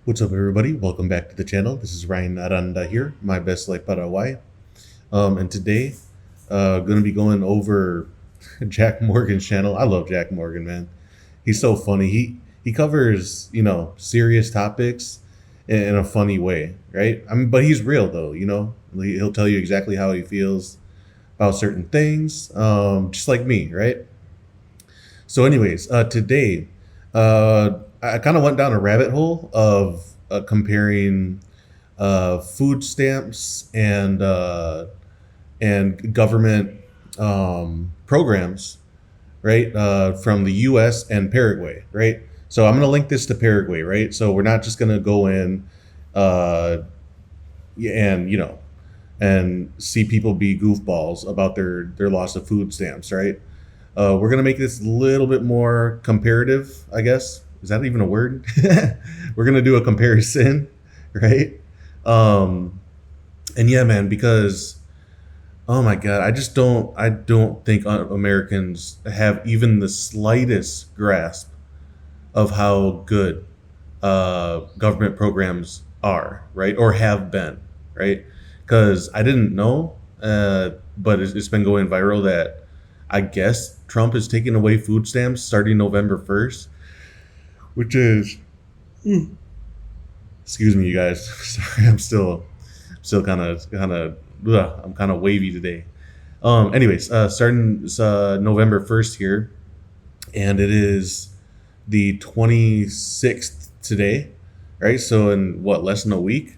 What's up, everybody? Welcome back to the channel. This is Ryan Aranda here, my best like Paraguay. And today, going to be going over Jack Morgan's channel. I love Jack Morgan, man. He's so funny. He covers serious topics in a funny way, right? I mean, but he's real though. He'll tell you exactly how he feels about certain things, just like me, right? So, anyways, today, I kind of went down a rabbit hole of comparing food stamps and government programs, right, from the U.S. and Paraguay, right. So I'm gonna link this to Paraguay, right. So we're not just gonna go in uh, and and see people be goofballs about their loss of food stamps, right? We're gonna make this a little bit more comparative, I guess. Is that even a word? We're gonna do a comparison, right? Um, and yeah, man, because oh my god, I don't think Americans have even the slightest grasp of how good government programs are, right, or have been, right? Because I didn't know, but it's been going viral that I guess Trump is taking away food stamps starting November 1st, which is, excuse me, you guys. Sorry, I'm still kind of I'm kind of wavy today. Anyways, starting November 1st here, and it is the 26th today, right? So in what, less than a week.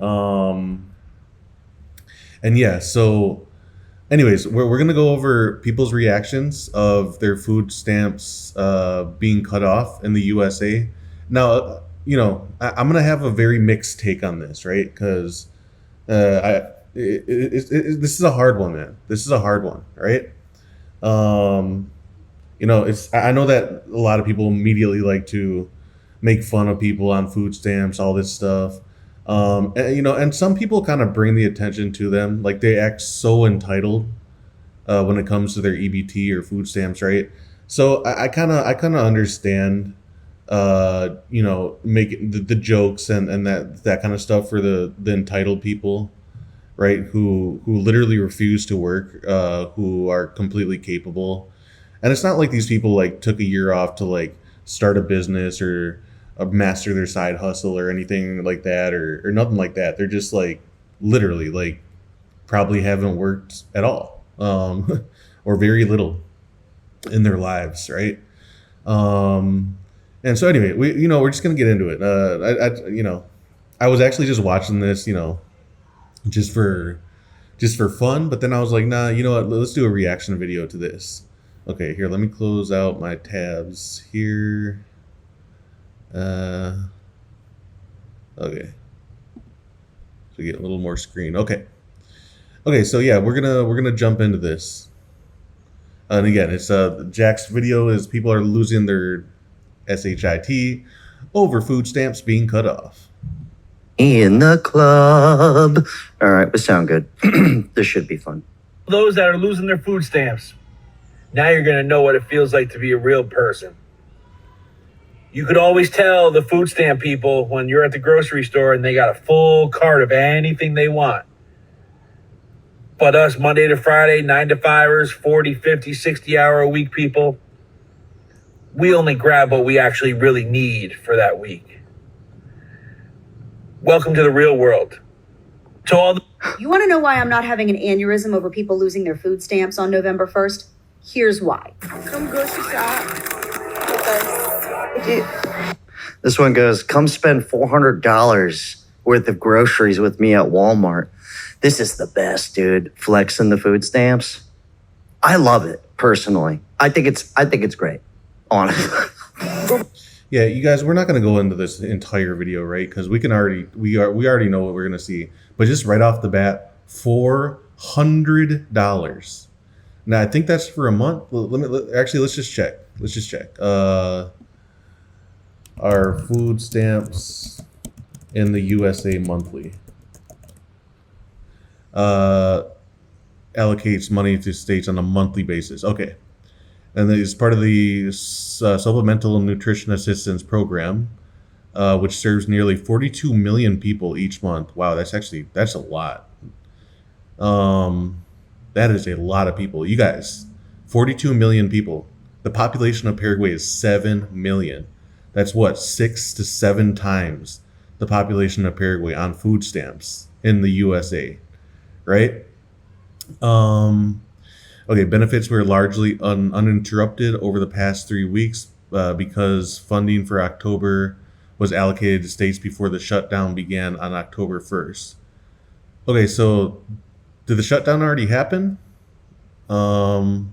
Um, and yeah, so anyways, we're gonna go over people's reactions of their food stamps being cut off in the USA. Now, I'm gonna have a very mixed take on this, right? Because I this is a hard one, man. This is a hard one, right? Um, it's I know that a lot of people immediately like to make fun of people on food stamps, all this stuff. And some people kind of bring the attention to them, like they act so entitled when it comes to their EBT or food stamps, right? So I kind of understand, making the jokes and that kind of stuff for the entitled people, right? Who literally refuse to work, who are completely capable, and it's not like these people like took a year off to like start a business or master their side hustle or anything like that or nothing like that. They're just like literally like probably haven't worked at all, or very little in their lives, right? Um, and so anyway, we're just gonna get into it. I was actually just watching this, just for fun, but then I was like, nah, you know what? Let's do a reaction video to this. Okay, here, let me close out my tabs here. Uh, okay, so get a little more screen. Okay, so yeah, we're gonna jump into this. And again, it's Jack's video is people are losing their shit over food stamps being cut off. In the club. All right, we sound good. This should be fun. Those that are losing their food stamps, now you're going to know what it feels like to be a real person. You could always tell the food stamp people when you're at the grocery store and they got a full cart of anything they want. But us Monday to Friday, 9 to 5ers, 40, 50, 60 hour a week people, we only grab what we actually really need for that week. Welcome to the real world. To all the You want to know why I'm not having an aneurysm over people losing their food stamps on November 1st? Here's why. Come grocery shop with us. This one goes, come spend $400 worth of groceries with me at Walmart. This is the best, dude. Flexing the food stamps. I love it personally. I think it's great. Honestly. Yeah, you guys, we're not going to go into this entire video, right? Because we already know what we're going to see. But just right off the bat, $400. Now I think that's for a month. Actually, let's just check. Our food stamps in the USA monthly allocates money to states on a monthly basis. Okay. And as part of the Supplemental Nutrition Assistance Program, which serves nearly 42 million people each month. Wow, that's a lot. Um, that is a lot of people. You guys, 42 million people. The population of Paraguay is 7 million. That's what, 6 to 7 times the population of Paraguay on food stamps in the USA, right? Um, okay, benefits were largely uninterrupted over the past 3 weeks because funding for October was allocated to states before the shutdown began on October 1st. Okay, so did the shutdown already happen? Um,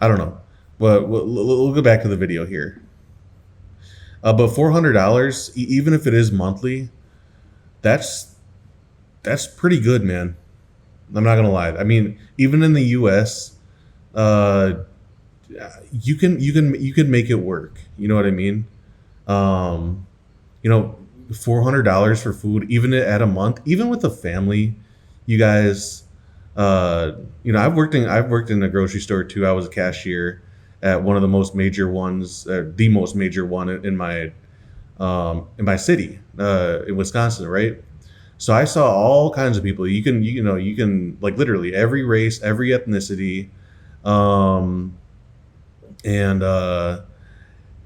I don't know, but we'll go back to the video here. But $400, even if it is monthly, that's that's pretty good, man. I'm not gonna lie. I mean, even in the U.S., uh, you can make it work. You know what I mean? Um, you know, $400 for food, even at a month, even with a family, you guys. Uh, I've worked in a grocery store too. I was a cashier at one of the most major ones, the most major one in my city, in Wisconsin, right? So I saw all kinds of people. You can like literally every race, every ethnicity, um, and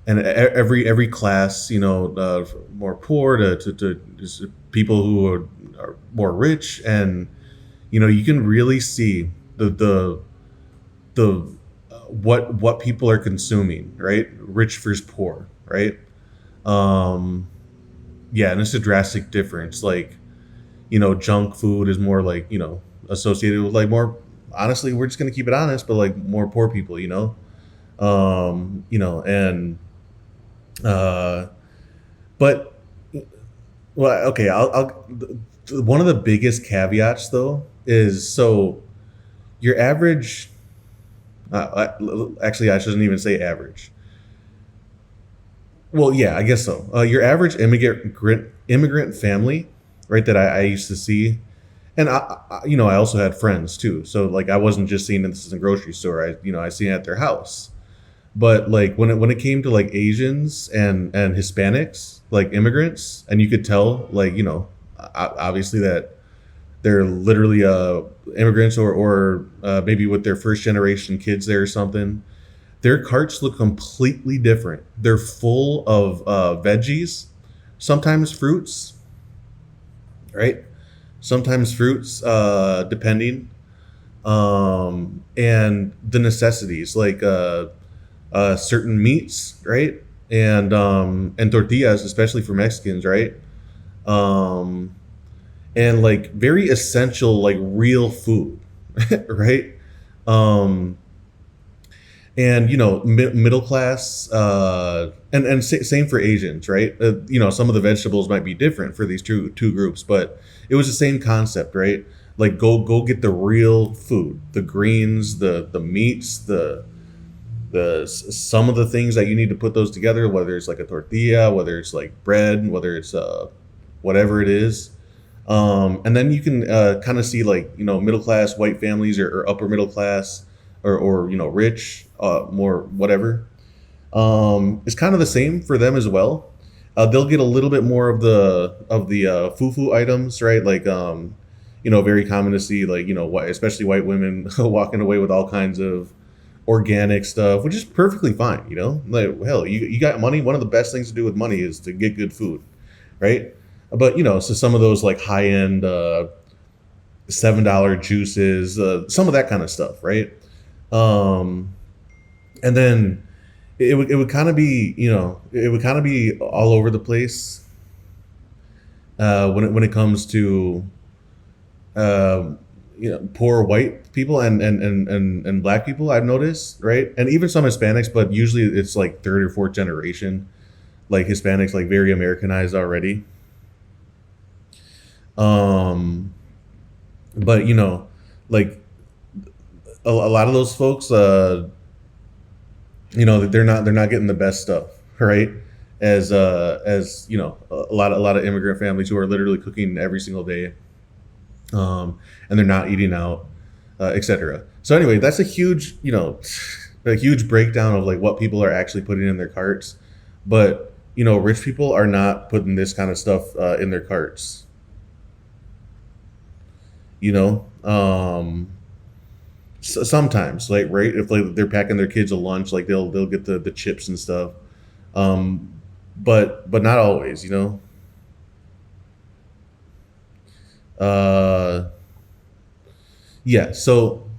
every class. More poor to just people who are more rich, and you can really see the what people are consuming, right? Rich versus poor, right? Um, yeah, and it's a drastic difference. Like, junk food is more like, associated with like more, honestly, we're just gonna keep it honest, but like more poor people, and uh but well, okay, one of the biggest caveats though is, so your average, actually I shouldn't even say average. Well, yeah, I guess so. Your average immigrant family, right? That I used to see, and I also had friends too. So like I wasn't just seeing this in the grocery store. I seen it at their house. But like when it came to like Asians and Hispanics, like immigrants, and you could tell, like, obviously that they're literally immigrants, or maybe with their first generation kids there or something. Their carts look completely different. They're full of veggies, sometimes fruits, right? Sometimes fruits, depending, and the necessities like certain meats, right? And tortillas, especially for Mexicans, right? Um, and like very essential, like real food, right? Um, and middle class, and same for Asians, right? Some of the vegetables might be different for these two groups, but it was the same concept, right? Like go get the real food, the greens, the meats, some of the things that you need to put those together, whether it's like a tortilla, whether it's like bread, whether it's whatever it is. And then you can kind of see, like, middle class white families, or upper middle class, or rich, more whatever. It's kind of the same for them as well. They'll get a little bit more of the fufu items, right? Like, very common to see, like, especially white women walking away with all kinds of organic stuff, which is perfectly fine. Like, hell, you got money. One of the best things to do with money is to get good food, right? But so some of those like high end $7 juices, some of that kind of stuff, right? Um, and then it would kind of be, all over the place when it comes to poor white people and black people. I've noticed, right? And even some Hispanics, but usually it's like third or fourth generation, like Hispanics, like very Americanized already. Um, but like a lot of those folks, they're not getting the best stuff, right? As a lot of immigrant families who are literally cooking every single day, and they're not eating out, etc. So anyway, that's a huge breakdown of like what people are actually putting in their carts. But rich people are not putting this kind of stuff in their carts. You know, sometimes, like, right, if like they're packing their kids a lunch, like they'll get the chips and stuff. Um, but not always. Uh, yeah. So,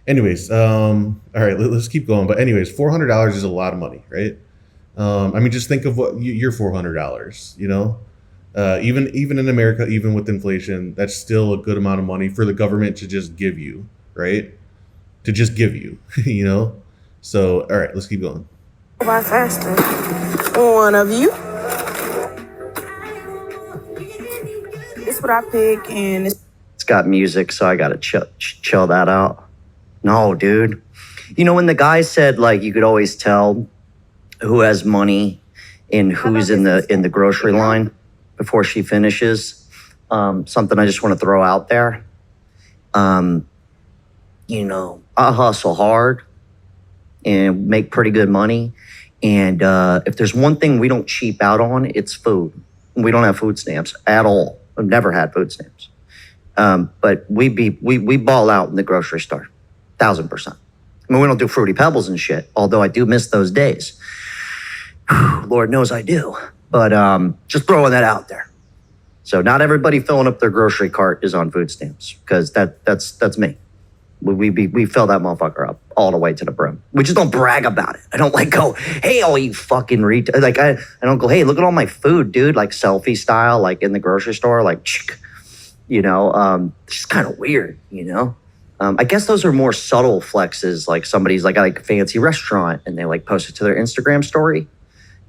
anyways, all right, let's keep going. But anyways, $400 is a lot of money, right? I mean, just think of what your $400. Even in America, even with inflation, that's still a good amount of money for the government to just give you, right? To just give you, you know. So, all right, let's keep going. By faster. One of you. This what I pick, and It's got music, so I gotta chill that out. No, dude. When the guy said like you could always tell who has money and who's in the grocery line before she finishes, something I just want to throw out there. I hustle hard and make pretty good money. And if there's one thing we don't cheap out on, it's food. We don't have food stamps at all. I've never had food stamps. But we ball out in the grocery store, 1,000%. I mean, we don't do Fruity Pebbles and shit, although I do miss those days. Lord knows I do. But just throwing that out there. So not everybody filling up their grocery cart is on food stamps, because that's me. We fill that motherfucker up all the way to the brim. We just don't brag about it. I don't like go, hey, all you fucking like I don't go, hey, look at all my food, dude, like selfie style, like in the grocery store, like it's just kind of weird, I guess those are more subtle flexes, like somebody's like a fancy restaurant and they like post it to their Instagram story.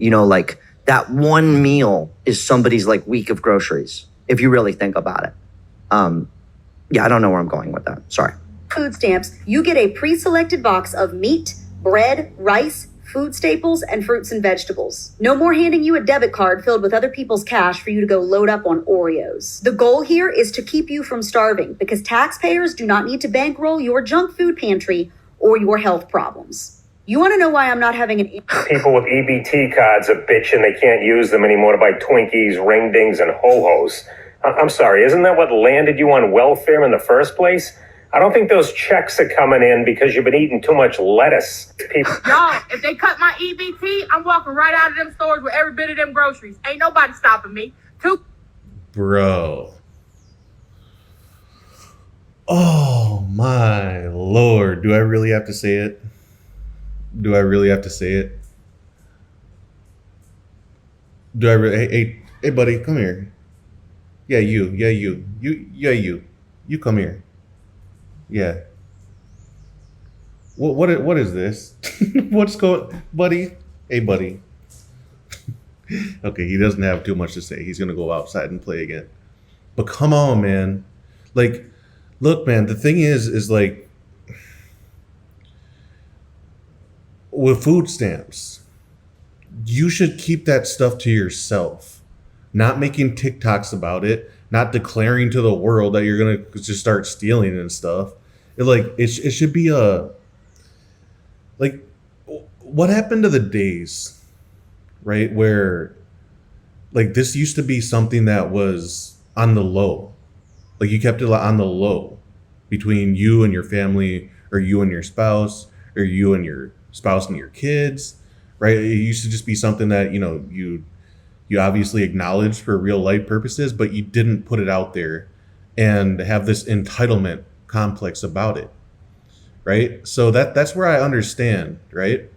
Like that one meal is somebody's like week of groceries, if you really think about it. I don't know where I'm going with that. Sorry. Food stamps, you get a pre-selected box of meat, bread, rice, food staples, and fruits and vegetables. No more handing you a debit card filled with other people's cash for you to go load up on Oreos. The goal here is to keep you from starving, because taxpayers do not need to bankroll your junk food pantry or your health problems. You want to know why I'm not having an... People with EBT cards are bitching they can't use them anymore to buy Twinkies, ring dings, and ho-hos. I'm sorry, isn't that what landed you on welfare in the first place? I don't think those checks are coming in because you've been eating too much lettuce. Y'all, if they cut my EBT, I'm walking right out of them stores with every bit of them groceries. Ain't nobody stopping me. Bro. Oh my Lord. Do I really have to say it? Do I really have to say it? Do I really? Hey, buddy, come here. Yeah, you. You come here. Yeah. What is this? What's going, buddy? Hey, buddy. Okay, he doesn't have too much to say. He's gonna go outside and play again. But come on, man. Like, look, man. The thing is like, with food stamps, you should keep that stuff to yourself. Not making TikToks about it. Not declaring to the world that you're gonna just start stealing and stuff. It should be what happened to the days, right, where like this used to be something that was on the low, like you kept it on the low between you and your family, or you and your spouse, or you and your spouse and your kids, right? It used to just be something that you obviously acknowledged for real life purposes, but you didn't put it out there and have this entitlement complex about it, right? So that's where I understand, right?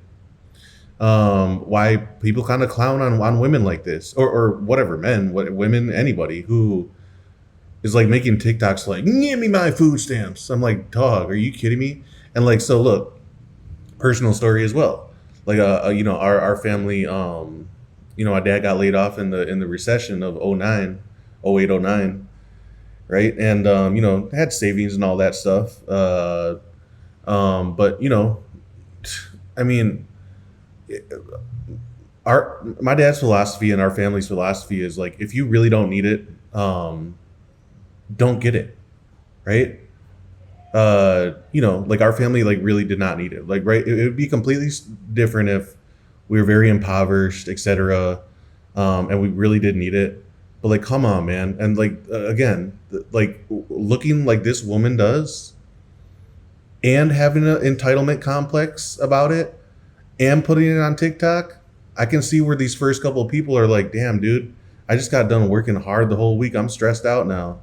Why people kind of clown on women like this, or whatever, men, women, anybody who is like making TikToks like, give me my food stamps. I'm like, dog, are you kidding me? And like, so look, personal story as well. Like, our family, my dad got laid off in the recession of 08, 09, right? And had savings and all that stuff. But I mean, my dad's philosophy and our family's philosophy is like, if you really don't need it, don't get it, right? Like our family like really did not need it. Like, right, it would be completely different if we were very impoverished, etc. and we really did need it. But like, come on, man, and like again, like looking like this woman does, and having an entitlement complex about it, and putting it on TikTok, I can see where these first couple of people are like, damn, dude, I just got done working hard the whole week. I'm stressed out now.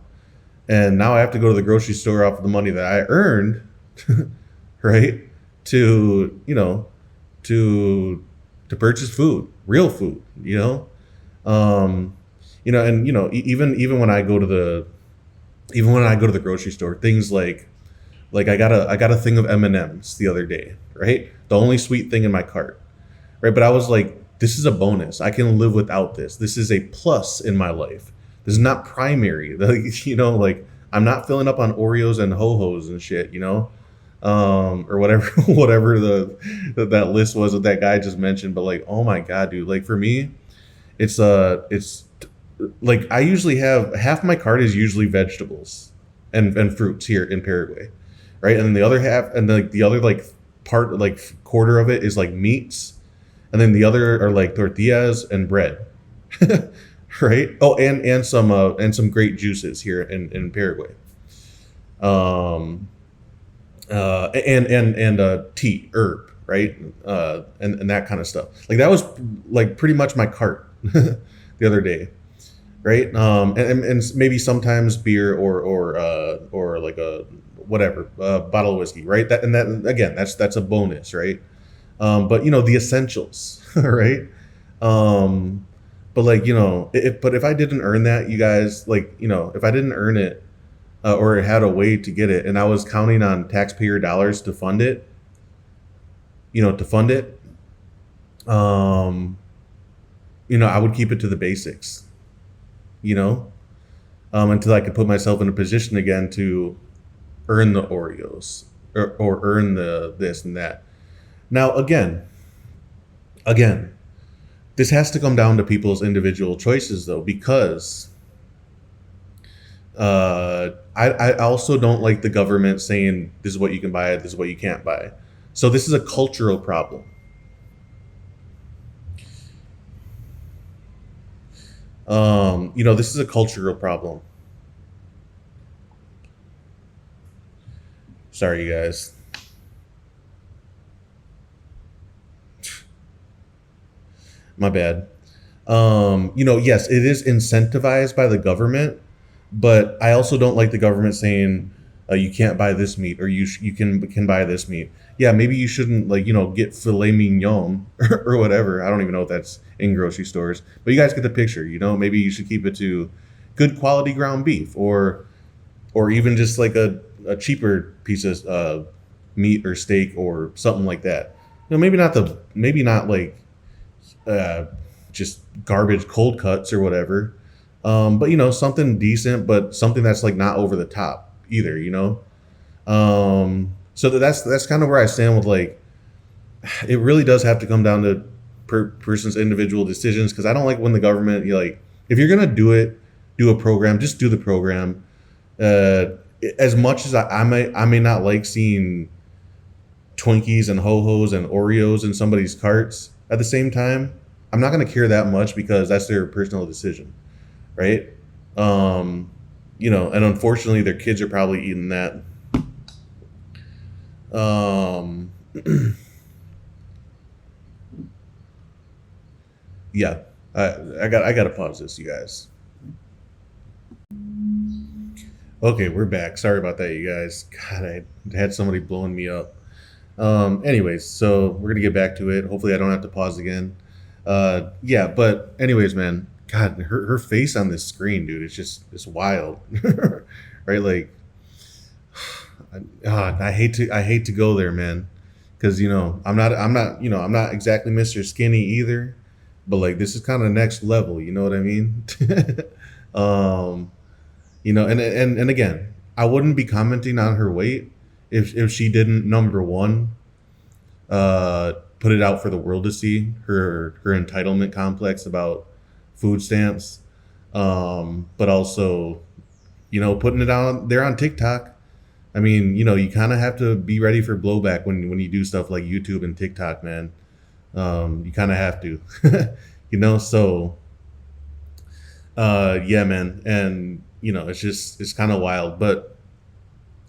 And now I have to go to the grocery store off of the money that I earned, right? To, to purchase food, real food, and even when I go to the grocery store, things like I got a thing of M&Ms the other day, right? The only sweet thing in my cart, right? But I was like, this is a bonus. I can live without this. This is a plus in my life. This is not primary. Like I'm not filling up on Oreos and Ho-Hos and shit, or whatever, whatever that list was that guy just mentioned. But like, oh my God, dude, like for me, it's like I usually have half my cart is usually vegetables and fruits here in Paraguay, right? And then the other half, and like the other like part, like quarter of it is like meats, and then the other are like tortillas and bread, right? Oh, and some great juices here in Paraguay, and tea, herb, right? And that kind of stuff. Like that was like pretty much my cart the other day, right? And maybe sometimes beer or like a whatever bottle of whiskey, right? That again, that's a bonus, right? But the essentials, right? But like if I didn't earn that, you guys, like if I didn't earn it or had a way to get it, and I was counting on taxpayer dollars to fund it, I would keep it to the basics, until I could put myself in a position again to earn the Oreos or earn the this and that. Now, again, this has to come down to people's individual choices, though, because I also don't like the government saying this is what you can buy, this is what you can't buy. So this is a cultural problem. This is a cultural problem. Sorry, you guys. My bad. Yes, it is incentivized by the government, but I also don't like the government saying you can't buy this meat or you can buy this meat. Yeah, maybe you shouldn't get filet mignon or whatever. I don't even know if that's in grocery stores, but you guys get the picture. Maybe you should keep it to good quality ground beef or even just like a cheaper piece of meat or steak or something like that. Maybe not like just garbage cold cuts or whatever. But something decent, but something that's like not over the top either. So that's kind of where I stand with like, it really does have to come down to person's individual decisions, because I don't like when the government, if you're gonna do a program, just do the program. As much as I may not like seeing Twinkies and Ho-Hos and Oreos in somebody's carts at the same time, I'm not going to care that much because that's their personal decision, right? And unfortunately their kids are probably eating that. Yeah, I got to pause this, you guys. Okay, we're back. Sorry about that, you guys. God, I had somebody blowing me up. Anyways, so we're gonna get back to it. Hopefully I don't have to pause again. Yeah, but anyways, man, God, her face on this screen, dude, it's wild. Right? Like, I hate to go there, man, because I'm not exactly Mr. Skinny either, but like this is kind of next level. You know what I mean? And again, I wouldn't be commenting on her weight if she didn't, number one, put it out for the world to see, her entitlement complex about food stamps, but also, putting it out there on TikTok. I mean, you kind of have to be ready for blowback when you do stuff like YouTube and TikTok, man. You kind of have to, so Yeah, man, and it's kind of wild, but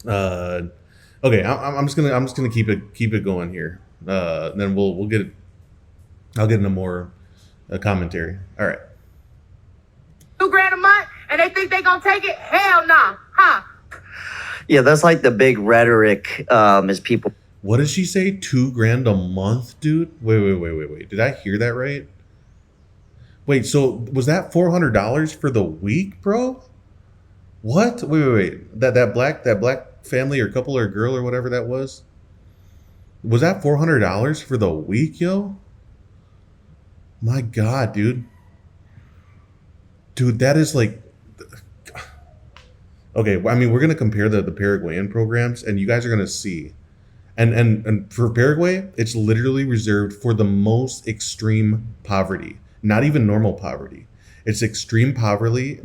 uh, okay, I'm just gonna keep it going here. Then we'll get I'll get into more commentary. All right. $2 a month, and they think they gonna take it? Hell nah, huh? Yeah, that's like the big rhetoric is people. What did she say? 2 grand a month, dude? Wait. Did I hear that right? Wait, so was that $400 for the week, bro? What? Wait. That black family or couple or girl or whatever that was that $400 for the week, yo? My God, dude, that is like okay. I mean, we're gonna compare the Paraguayan programs, and you guys are gonna see. And for Paraguay, it's literally reserved for the most extreme poverty, not even normal poverty. It's extreme poverty,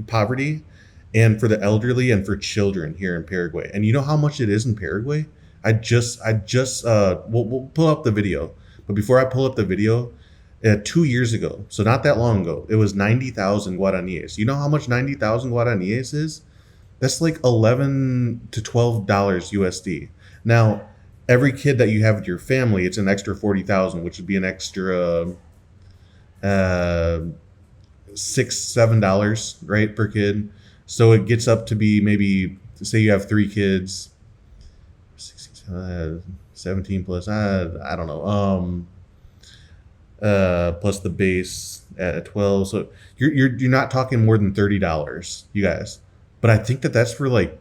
and for the elderly and for children here in Paraguay. And you know how much it is in Paraguay? We'll pull up the video, but before I pull up the video, 2 years ago, so not that long ago, it was 90,000 guaraníes. You know how much 90,000 guaraníes is? That's like $11 to $12 USD. Now, every kid that you have with your family, it's an extra 40,000, which would be an extra uh, $6-7 right per kid. So it gets up to be maybe say you have 3 kids, 17 plus I don't know plus the base at 12. So you're not talking more than $30, you guys. But I think that's for like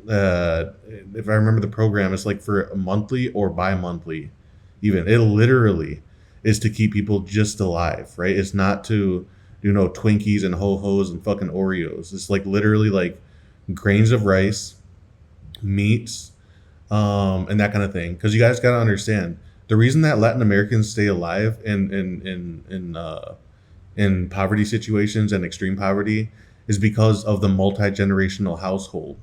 if I remember the program, it's like for a monthly or bi-monthly. Even it literally is to keep people just alive, right? It's not to Twinkies and ho-hos and fucking Oreos. It's like literally like grains of rice, meats, and that kind of thing. Because you guys got to understand the reason that Latin Americans stay alive in poverty situations and extreme poverty is because of the multi-generational household,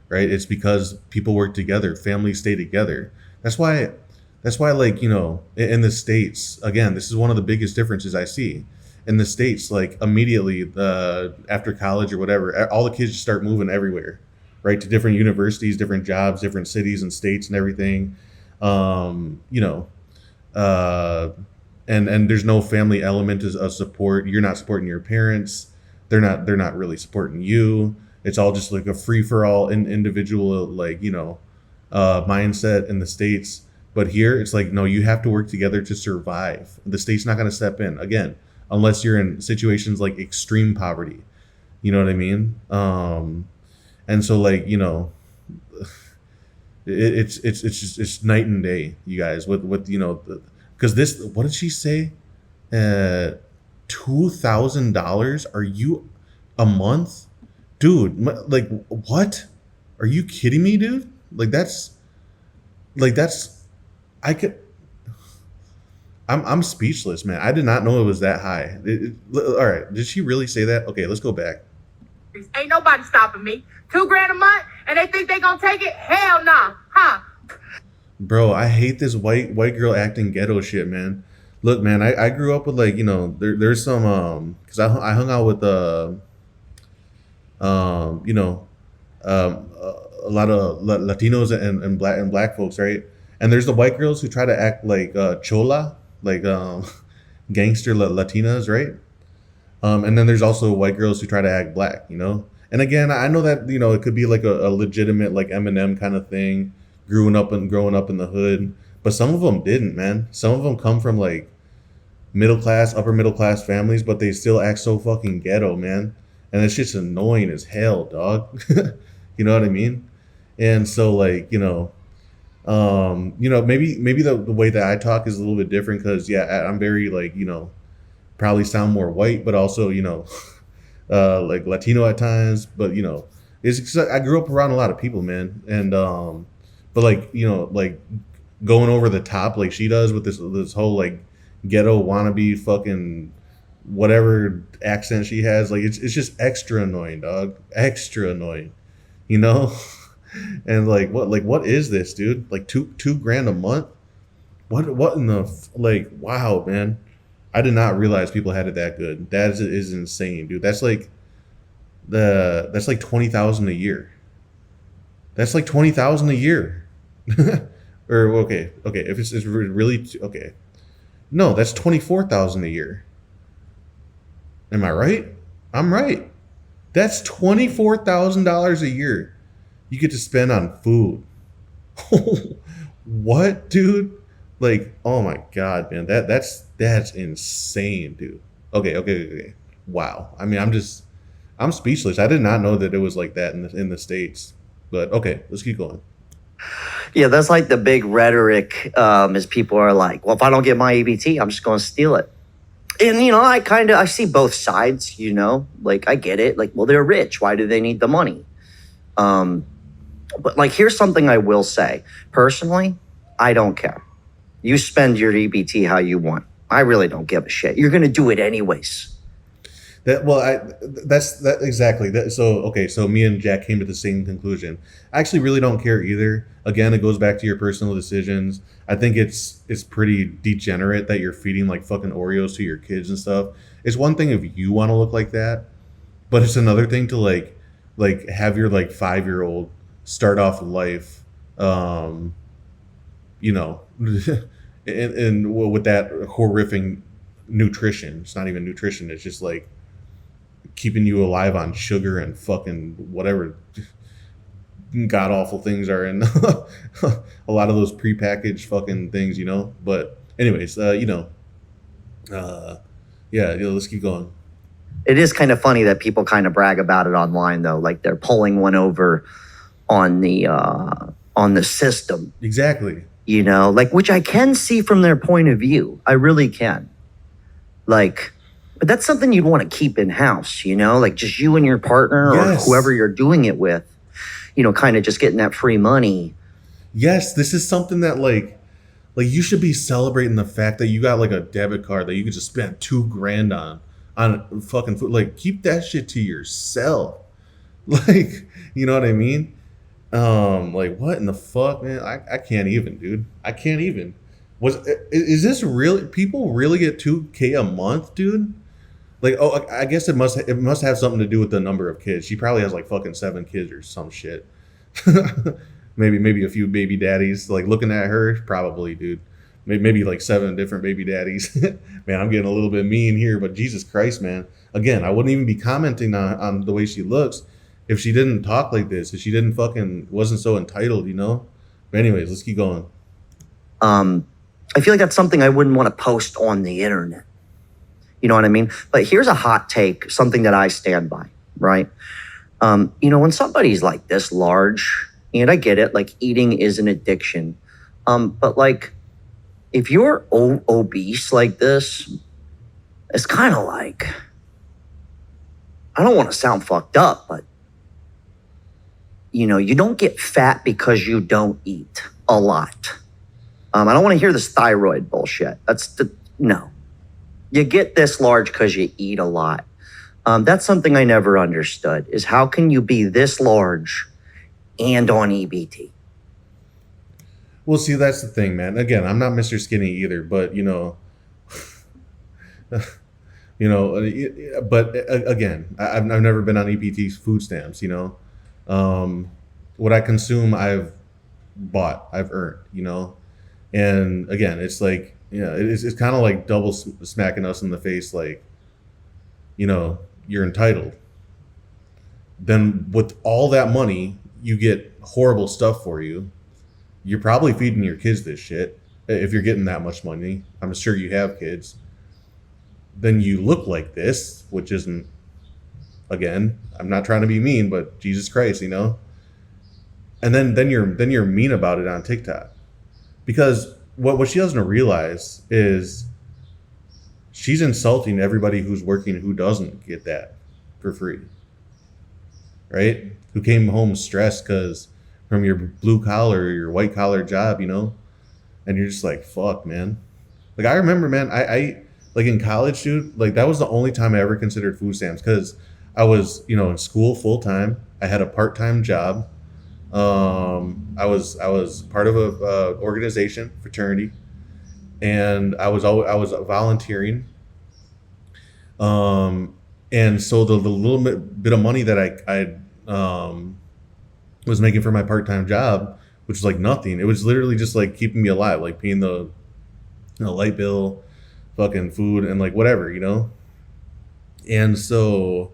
right? It's because people work together, families stay together. That's why like, in the States, again, this is one of the biggest differences I see. In the States, like immediately after college or whatever, all the kids just start moving everywhere, right? To different universities, different jobs, different cities and states and everything. Um, you know, uh, and there's no family element of support. You're not supporting your parents. They're not really supporting you. It's all just like a free for all individual like mindset in the States. But here it's like no, you have to work together to survive. The state's not going to step in again unless you're in situations like extreme poverty. You know what I mean? And so like it's just it's night and day, you guys. With because this what did she say? $2,000? Are you a month, dude? Like what? Are you kidding me, dude? That's I could. I'm speechless, man. I did not know it was that high. All right, did she really say that? Okay, let's go back. Ain't nobody stopping me. $2 a month, and they think they gonna take it? Hell nah, huh? Bro, I hate this white girl acting ghetto shit, man. Look, man, I grew up with like there's some because I hung out with um you know a lot of Latinos and black folks, right? And there's the white girls who try to act like chola, like gangster Latinas, right? And then there's also white girls who try to act black. And again, I know that it could be like a legitimate like Eminem kind of thing, growing up in the hood, but some of them didn't, man. Some of them come from like middle class, upper middle class families, but they still act so fucking ghetto, man. And it's just annoying as hell, dog. You know what I mean? And so like maybe the way that I talk is a little bit different because I'm very like probably sound more white, but also like Latino at times. But it's 'cause I grew up around a lot of people, man, and but like like going over the top like she does with this whole like ghetto wannabe fucking whatever accent she has, like it's just extra annoying, dog, extra annoying, you know. And what is this, dude? Like two grand a month? What in the like? Wow, man. I did not realize people had it that good. That is insane, dude. That's like that's like 20,000 a year. That's like 20,000 a year. Or okay, if it's really okay. No, that's 24,000 a year. Am I right? I'm right. That's $24,000 a year you get to spend on food. What, dude? Like, oh my god, man, that's insane, dude. Okay. Wow. I mean, I'm speechless. I did not know that it was like that in the States. But okay, let's keep going. Yeah, that's like the big rhetoric. As people are like, well, if I don't get my EBT, I'm just going to steal it. And I see both sides. Like I get it. Like, well, they're rich. Why do they need the money? But like, here's something I will say. Personally, I don't care. You spend your EBT how you want. I really don't give a shit. You're going to do it anyways. That's exactly that. So okay, so me and Jack came to the same conclusion. I actually really don't care either. Again, it goes back to your personal decisions. I think it's pretty degenerate that you're feeding like fucking Oreos to your kids and stuff. It's one thing if you want to look like that, but it's another thing to like have your like 5-year-old start off life, you know, and with that horrific nutrition. It's not even nutrition. It's just like keeping you alive on sugar and fucking whatever god awful things are in a lot of those prepackaged fucking things, But anyways, yeah, let's keep going. It is kind of funny that people kind of brag about it online, though. Like they're pulling one over on the system. Exactly. Like, which I can see from their point of view. I really can. Like, but that's something you'd want to keep in house, like just you and your partner or whoever you're doing it with, kind of just getting that free money. Yes, this is something that like you should be celebrating the fact that you got like a debit card that you could just spend $2,000 on fucking food. Like, keep that shit to yourself. Like, you know what I mean? Like, what in the fuck, man? I can't even, dude. I can't even. Is this really? People really get $2,000 a month, dude? Like, oh, I guess it must have something to do with the number of kids. She probably has like fucking 7 kids or some shit. maybe a few baby daddies. Like, looking at her, probably, dude. Maybe like 7 different baby daddies. Man, I'm getting a little bit mean here, but Jesus Christ, man. Again, I wouldn't even be commenting on the way she looks if she didn't talk like this. If she didn't wasn't so entitled, But anyways, let's keep going. I feel like that's something I wouldn't want to post on the internet. You know what I mean? But here's a hot take, something that I stand by, right? When somebody's like this large, and I get it, like eating is an addiction. But like, if you're obese like this, it's kind of like, I don't want to sound fucked up, but you don't get fat because you don't eat a lot. I don't want to hear this thyroid bullshit. No. You get this large because you eat a lot. That's something I never understood, is how can you be this large and on EBT? Well, see, that's the thing, man. Again, I'm not Mr. Skinny either, but but again, I've never been on EBT food stamps. What I consume, I've bought, I've earned. And again, it's like, it's kind of like double smacking us in the face, like, you're entitled. Then with all that money, you get horrible stuff for you. You're probably feeding your kids this shit. If you're getting that much money, I'm sure you have kids. Then you look like this, which isn't, again, I'm not trying to be mean, but Jesus Christ, And then you're mean about it on TikTok. Because what she doesn't realize is she's insulting everybody who's working who doesn't get that for free. Right? Who came home stressed because from your blue collar or your white collar job, and you're just like, fuck, man. Like, I remember, man, I like in college, dude, like that was the only time I ever considered food stamps, because I was, in school full time. I had a part-time job. I was part of a organization, fraternity, and I was volunteering. And so the little bit of money that I was making for my part-time job, which was like nothing. It was literally just like keeping me alive, like paying the light bill, fucking food, and like whatever, you know. And so,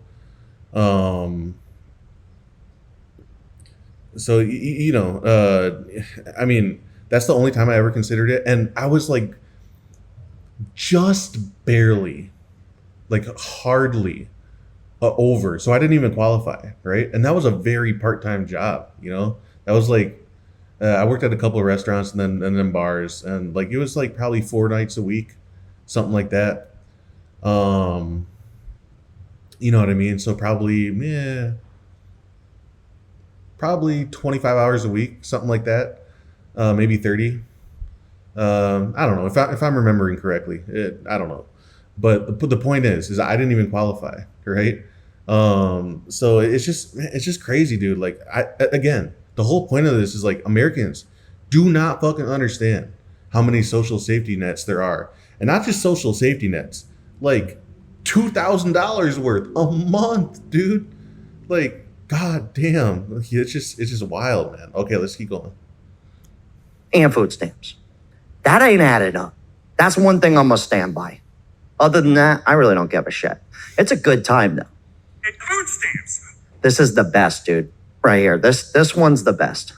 um, you know, I mean, that's the only time I ever considered it, and I was like just barely, like hardly over, so I didn't even qualify, right? And that was a very part-time job, you know. That was like I worked at a couple of restaurants and then bars, and like it was like probably 4 nights a week, something like that. Um, you know what I mean? So probably 25 hours a week, something like that, maybe 30. I don't know if I'm remembering correctly. I don't know, but the point is I didn't even qualify, right? So it's just crazy, dude. Like again, the whole point of this is like Americans do not fucking understand how many social safety nets there are, and not just social safety nets, like $2,000 worth a month, dude. Like, god damn, it's just wild, man. Okay, let's keep going. And food stamps. That ain't added up. That's one thing I'm gonna stand by. Other than that, I really don't give a shit. It's a good time though. And food stamps This is the best, dude. Right here. This one's the best.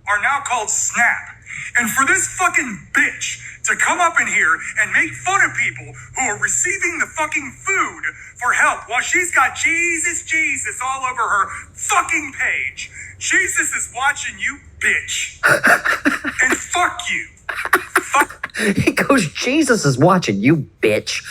are now called SNAP. And for this fucking bitch to come up in here and make fun of people who are receiving the fucking food for help while she's got Jesus all over her fucking page. Jesus is watching you, bitch. And fuck you. He goes, Jesus is watching you, bitch.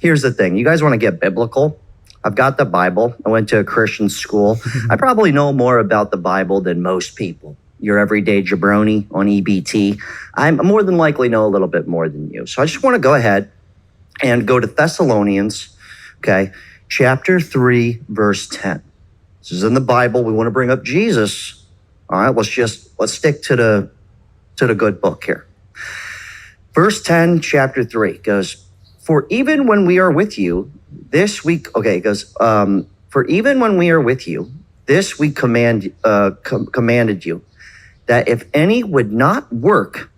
Here's the thing. You guys want to get biblical? I've got the Bible. I went to a Christian school. I probably know more about the Bible than most people. Your everyday jabroni on EBT. I more than likely know a little bit more than you. So I just want to go ahead and go to Thessalonians, okay, chapter 3, verse 10. This is in the Bible. We want to bring up Jesus. All right, let's stick to the good book here. Verse 10, chapter 3 goes, for even when we are with you this week, okay, it goes, for even when we are with you, this we commanded you, that if any would not work,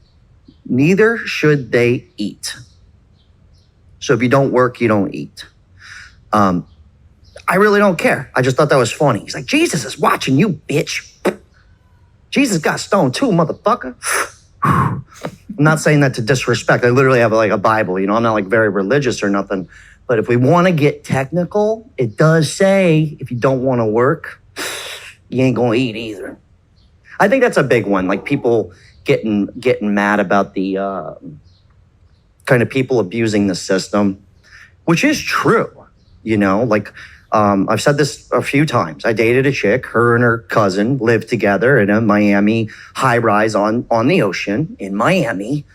neither should they eat. So if you don't work, you don't eat. I really don't care. I just thought that was funny. He's like, Jesus is watching you, bitch. Jesus got stoned too, motherfucker. I'm not saying that to disrespect. I literally have like a Bible, you know, I'm not like very religious or nothing. But if we want to get technical, it does say if you don't want to work, you ain't going to eat either. I think that's a big one. Like people getting mad about the kind of people abusing the system, which is true. You know, like I've said this a few times. I dated a chick. Her and her cousin lived together in a Miami high-rise on the ocean in Miami.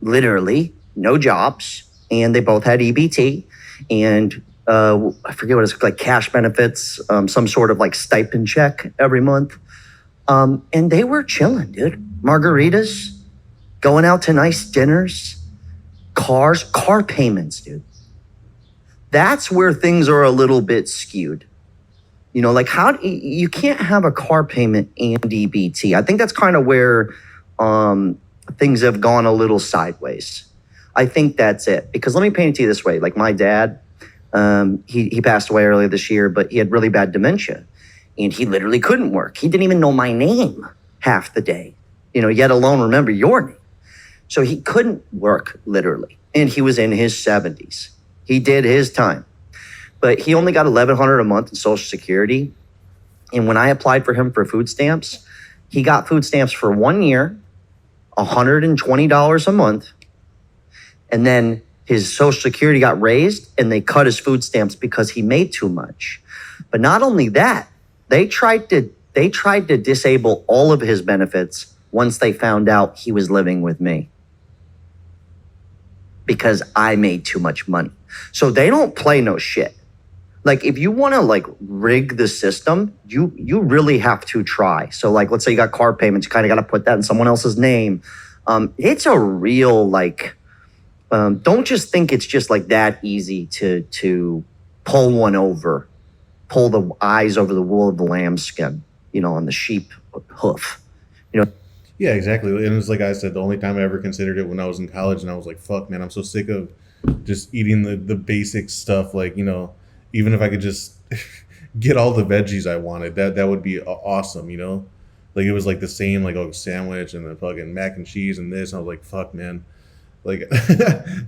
Literally no jobs, and they both had EBT, and I forget what it's like, cash benefits, some sort of like stipend check every month. And they were chilling, dude. Margaritas, going out to nice dinners, car payments, dude. That's where things are a little bit skewed. You know, like you can't have a car payment and EBT. I think that's kind of where things have gone a little sideways. I think that's it. Because let me paint it to you this way. Like my dad, he passed away earlier this year, but he had really bad dementia. And he literally couldn't work. He didn't even know my name half the day, you know, yet alone remember your name. So he couldn't work, literally. And he was in his 70s. He did his time. But he only got $1,100 a month in Social Security. And when I applied for him for food stamps, he got food stamps for 1 year, $120 a month. And then his Social Security got raised and they cut his food stamps because he made too much. But not only that, they tried to disable all of his benefits once they found out he was living with me because I made too much money. So they don't play no shit. Like if you want to like rig the system, you really have to try. So like let's say you got car payments, you kind of got to put that in someone else's name. It's a real like Don't just think it's just like that easy to pull one over, pull the eyes over the wool of the lambskin, on the sheep hoof. Yeah, exactly. And it's like I said, the only time I ever considered it when I was in college, and I was like, fuck, man, I'm so sick of just eating the basic stuff. Like, even if I could just get all the veggies I wanted, that would be awesome, Like, it was like the same, like, sandwich and the fucking mac and cheese and this. And I was like, fuck, man. Like,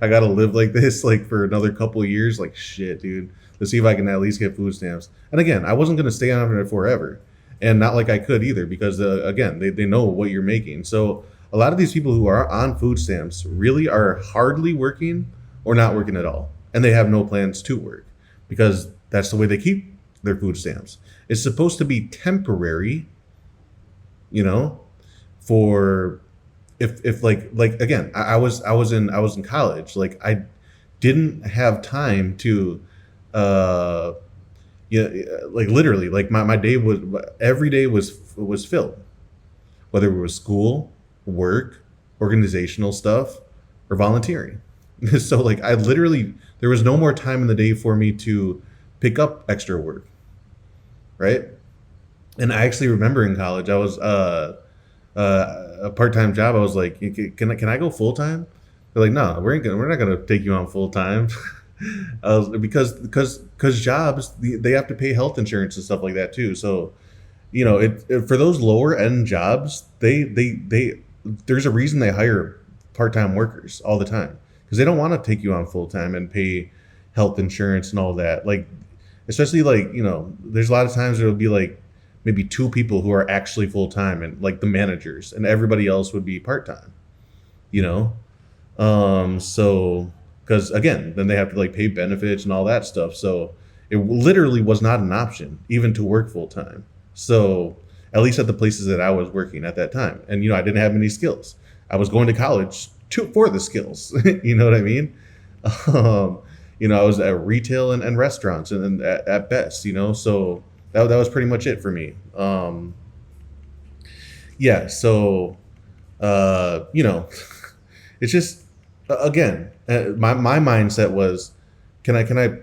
I gotta live like this, like, for another couple of years. Like, shit, dude. Let's see if I can at least get food stamps. And again, I wasn't gonna stay on it forever. And not like I could either, because again, they know what you're making. So a lot of these people who are on food stamps really are hardly working or not working at all, and they have no plans to work, because that's the way they keep their food stamps. It's supposed to be temporary, for if like again, I was in college. Like, I didn't have time to yeah, like literally, like my day was, every day was filled, whether it was school, work, organizational stuff, or volunteering. So like, I literally, there was no more time in the day for me to pick up extra work, right? And I actually remember in college, I was a part-time job. I was like, can I go full-time? They're like, no, we're not gonna take you on full-time. Because jobs, they have to pay health insurance and stuff like that too. So, for those lower end jobs, they there's a reason they hire part-time workers all the time, because they don't want to take you on full-time and pay health insurance and all that. Like, especially like, there's a lot of times there'll be like maybe two people who are actually full-time, and like the managers, and everybody else would be part-time, so, because again, then they have to like pay benefits and all that stuff. So it literally was not an option even to work full time. So at least at the places that I was working at that time, and I didn't have many skills. I was going to college for the skills. You know what I mean? I was at retail and restaurants and at best. So that was pretty much it for me. Yeah. So it's just, again, my mindset was, can I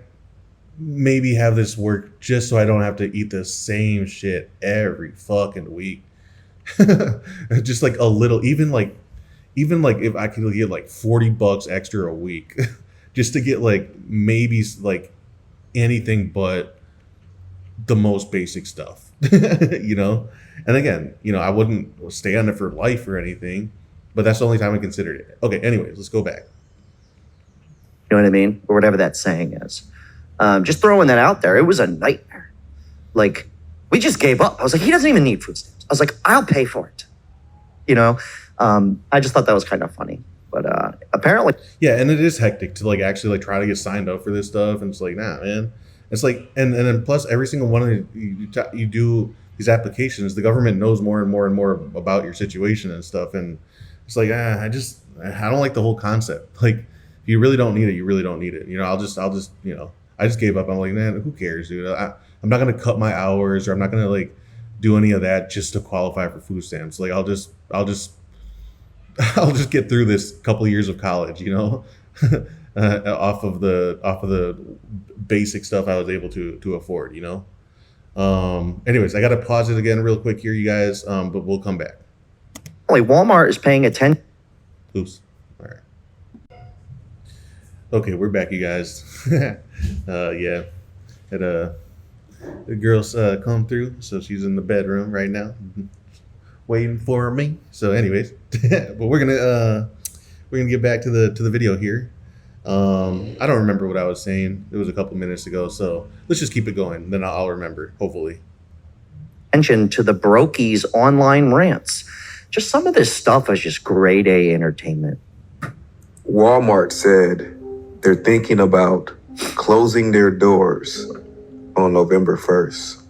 maybe have this work just so I don't have to eat the same shit every fucking week? Just like a little, even like if I could get like $40 extra a week, just to get like maybe like anything but the most basic stuff, And again, I wouldn't stay on it for life or anything, but that's the only time I considered it. Okay, anyways, let's go back. You know what I mean? Or whatever that saying is. Just throwing that out there, it was a nightmare. Like, we just gave up. I was like, he doesn't even need food stamps. I was like, I'll pay for it. I just thought that was kind of funny. But apparently... Yeah, and it is hectic to like actually like try to get signed up for this stuff. And it's like, nah, man. It's like, and then plus every single one of you do these applications, the government knows more and more and more about your situation and stuff. And it's like, I don't like the whole concept. Like, if you really don't need it, you really don't need it. I just gave up. I'm like, man, who cares, dude? I'm not going to cut my hours, or I'm not going to like do any of that just to qualify for food stamps. Like, I'll just get through this couple of years of college, off of the basic stuff I was able to afford, Anyways, I got to pause it again real quick here, you guys, but we'll come back. Walmart is paying attention. Oops. All right. Okay, we're back, you guys. Yeah. Had the girls come through, so she's in the bedroom right now, waiting for me. So, anyways, but we're gonna get back to the video here. I don't remember what I was saying. It was a couple minutes ago, so let's just keep it going. Then I'll remember, hopefully. Attention to the Brokies online rants. Just some of this stuff is just grade A entertainment. Walmart said they're thinking about closing their doors on November 1st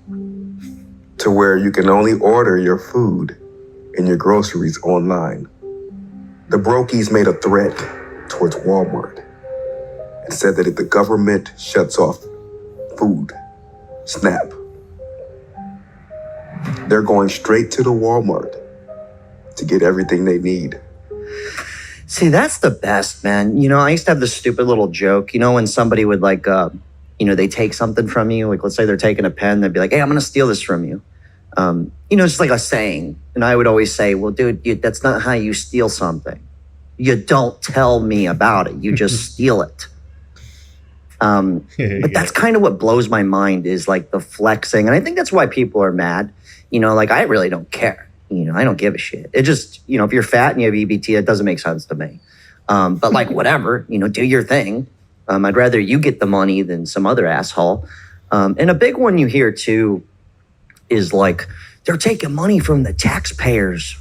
to where you can only order your food and your groceries online. The Brokies made a threat towards Walmart and said that if the government shuts off food, SNAP, they're going straight to the Walmart to get everything they need. See, that's the best, man. You know, I used to have this stupid little joke, you know, when somebody would like, you know, they take something from you, like let's say they're taking a pen, they'd be like, hey, I'm going to steal this from you. You know, it's just like a saying. And I would always say, well, dude, that's not how you steal something. You don't tell me about it. You just steal it. But that's kind of what blows my mind is like the flexing. And I think that's why people are mad. You know, like I really don't care. You know, I don't give a shit. It just, you know, if you're fat and you have EBT, that doesn't make sense to me. But like, whatever, you know, do your thing. I'd rather you get the money than some other asshole. And a big one you hear too is like, they're taking money from the taxpayers.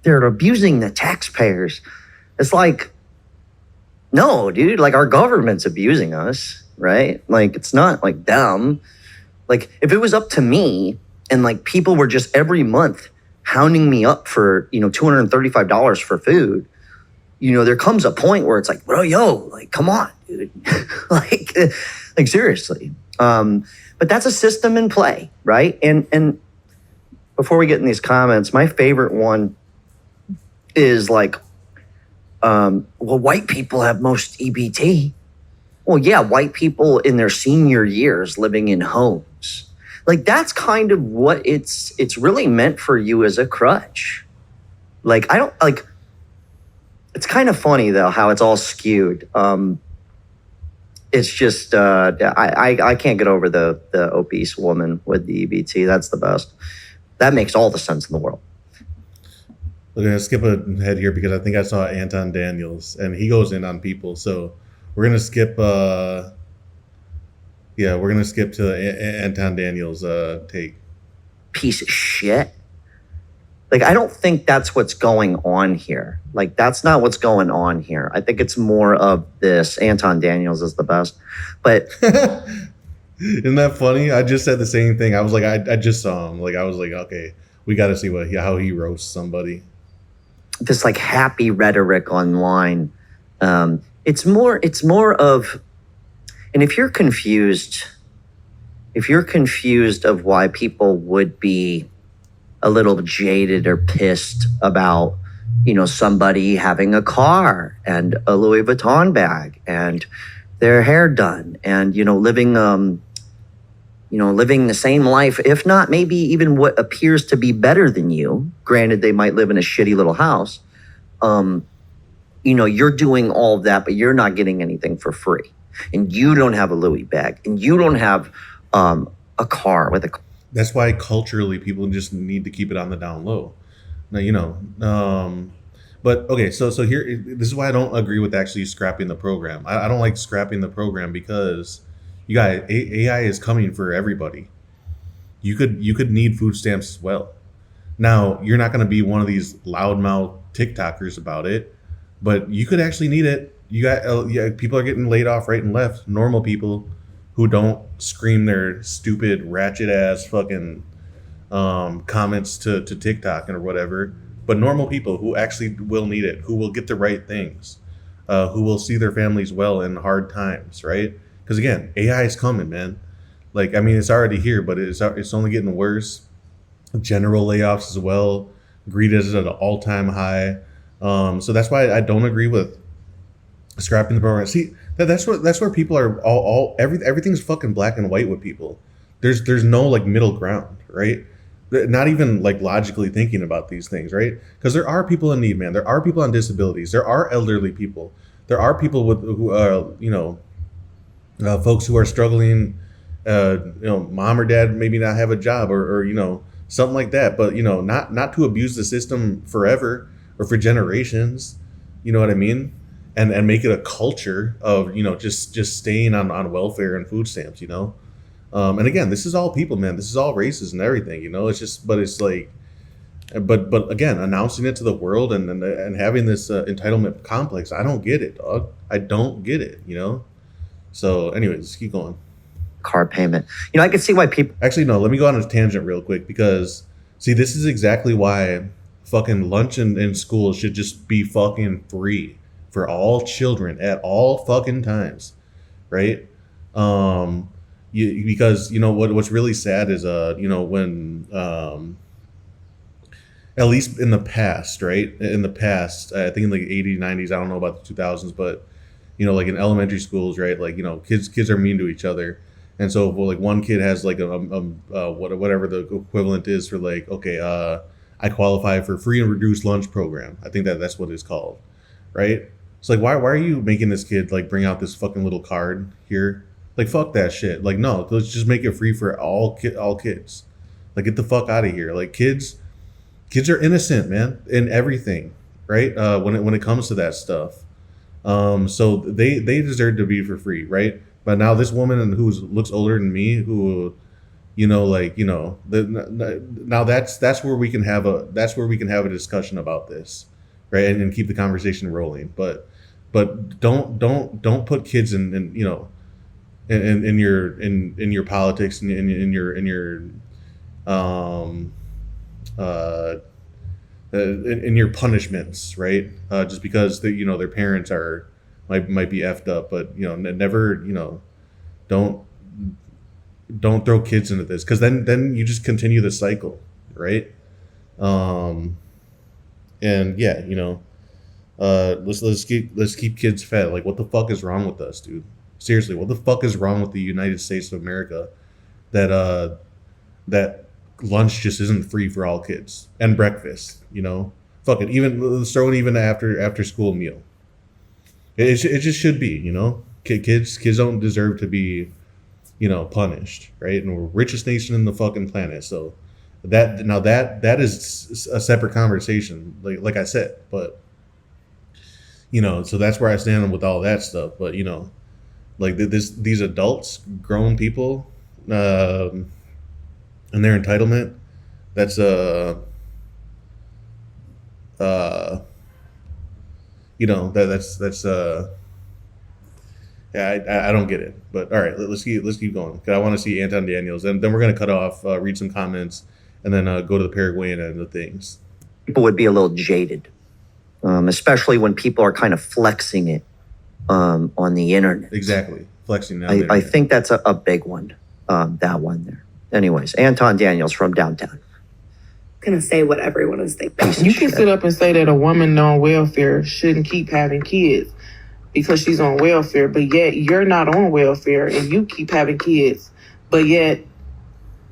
They're abusing the taxpayers. It's like, no, dude, like our government's abusing us, right? Like, it's not like them. Like, if it was up to me and like people were just every month hounding me up for, you know, $235 for food, you know, there comes a point where it's like, bro, like, come on, dude. like seriously. But that's a system in play, right? And before we get in these comments, my favorite one is like, well, white people have most EBT. Well, yeah, white people in their senior years living in homes. Like that's kind of what it's really meant for you as a crutch. Like I don't like. It's kind of funny though how it's all skewed. It's just I can't get over the obese woman with the EBT. That's the best. That makes all the sense in the world. We're gonna skip ahead here because I think I saw Anton Daniels and he goes in on people. So we're gonna skip. We're gonna skip to Anton Daniels' take. Piece of shit. Like I don't think that's what's going on here. Like that's not what's going on here. I think it's more of this. Anton Daniels is the best, but isn't that funny? I just said the same thing. I was like, I just saw him. Like I was like, okay, we got to see how he roasts somebody. This like happy rhetoric online. It's more of, and if you're confused of why people would be a little jaded or pissed about, you know, somebody having a car and a Louis Vuitton bag and their hair done and, you know, living the same life, if not maybe even what appears to be better than you. Granted, they might live in a shitty little house. You know, you're doing all of that, but you're not getting anything for free. And you don't have a Louis bag and you don't have a car with a. That's why culturally people just need to keep it on the down low. Now, you know, but okay, so here, this is why I don't agree with actually scrapping the program. I don't like scrapping the program because you guys, AI is coming for everybody. You could need food stamps as well. Now, you're not going to be one of these loudmouth TikTokers about it, but you could actually need it. You got people are getting laid off right and left. Normal people who don't scream their stupid ratchet ass fucking comments to TikTok or whatever, but normal people who actually will need it, who will get the right things, who will see their families well in hard times, right? Because again, AI is coming, man. Like, I mean, it's already here, but it's only getting worse. General layoffs as well. Greed is at an all-time high. So that's why I don't agree with scrapping the program. See, that's where people are everything's fucking black and white with people. There's no like middle ground, right? Not even like logically thinking about these things, right? Because there are people in need, man. There are people on disabilities. There are elderly people. There are people who folks who are struggling. Mom or dad maybe not have a job or something like that. But not to abuse the system forever or for generations. You know what I mean? And make it a culture of just staying on welfare and food stamps. And again, this is all people, man. This is all races and everything. It's just, but it's like, but again, announcing it to the world and having this entitlement complex, I don't get it, dog. I don't get it. So, anyways, let's keep going. Car payment. I can see why people. Actually, no. Let me go on a tangent real quick because see, this is exactly why fucking lunch in school should just be fucking free for all children at all fucking times, right? Because what's really sad is when at least in the past, right? In the past, I think in like 80s, 90s, I don't know about the 2000s, but like in elementary schools, right? Like, kids are mean to each other. And so, well, like one kid has like whatever the equivalent is for like, okay, I qualify for free and reduced lunch program. I think that's what it's called, right? It's like, why are you making this kid like bring out this fucking little card here? Like, fuck that shit. Like, no, let's just make it free for all kids. Like, get the fuck out of here. Like, kids are innocent, man, in everything, right? When it comes to that stuff. So they deserve to be for free, right? But now this woman who looks older than me, who, now that's where we can have a discussion about this, right? And keep the conversation rolling. But don't put kids in your politics and in your um uh in your punishments, right? Just because their parents might be effed up, but never don't don't throw kids into this, because then you just continue the cycle, right? Um, and yeah, let's keep kids fed. Like, what the fuck is wrong with us, dude? Seriously, what the fuck is wrong with the United States of America that that lunch just isn't free for all kids and breakfast? Fuck it. Even let's throw it even after school meal. It just should be. Kids don't deserve to be punished, right? And we're richest nation in the fucking planet. So that is a separate conversation. Like I said, but so that's where I stand with all that stuff. But like these adults, grown people, and their entitlement. That's that's yeah, I don't get it. But all right, let's keep going. 'Cause I want to see Anton Daniels, and then we're gonna cut off, read some comments, and then go to the Paraguayan end of things. People would be a little jaded, especially when people are kind of flexing it on the internet. Exactly, flexing. I think that's a big one. That one there. Anyways, Anton Daniels from downtown. Gonna say what everyone is thinking. You can sit up and say that a woman on welfare shouldn't keep having kids because she's on welfare, but yet you're not on welfare and you keep having kids, but yet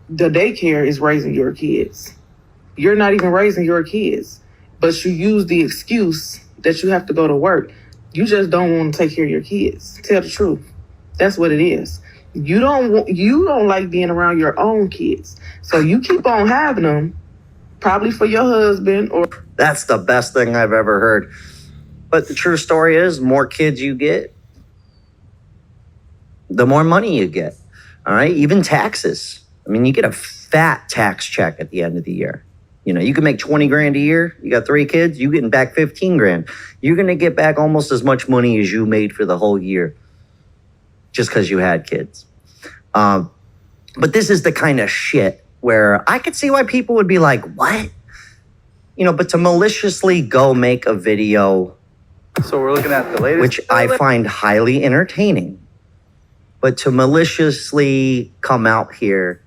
the daycare is raising your kids. You're not even raising your kids, but you use the excuse that you have to go to work. You just don't want to take care of your kids. Tell the truth. That's what it is. You don't like being around your own kids, so you keep on having them, probably for your husband or. That's the best thing I've ever heard. But the true story is, more kids you get, the more money you get. All right, even taxes. I mean, you get a fat tax check at the end of the year. You can make 20 grand a year. You got 3 kids, you getting back 15 grand. You're gonna get back almost as much money as you made for the whole year, just because you had kids. But this is the kind of shit where I could see why people would be like, what? But to maliciously go make a video. So we're looking at the latest. Which I find highly entertaining. But to maliciously come out here,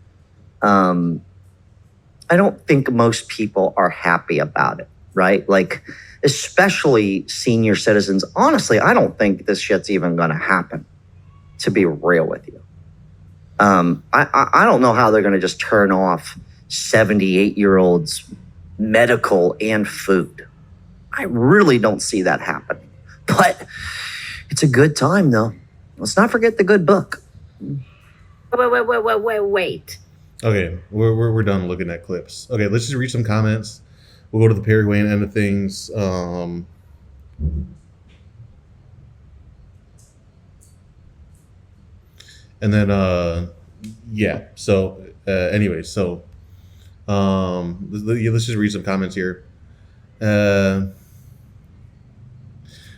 I don't think most people are happy about it, right? Like, especially senior citizens. Honestly, I don't think this shit's even going to happen, to be real with you. I don't know how they're going to just turn off 78-year-olds medical and food. I really don't see that happening. But it's a good time, though. Let's not forget the good book. Wait. Okay, we're done looking at clips. Okay, let's just read some comments. We'll go to the Paraguayan end of things. And then, yeah. So, anyway, so let's just read some comments here.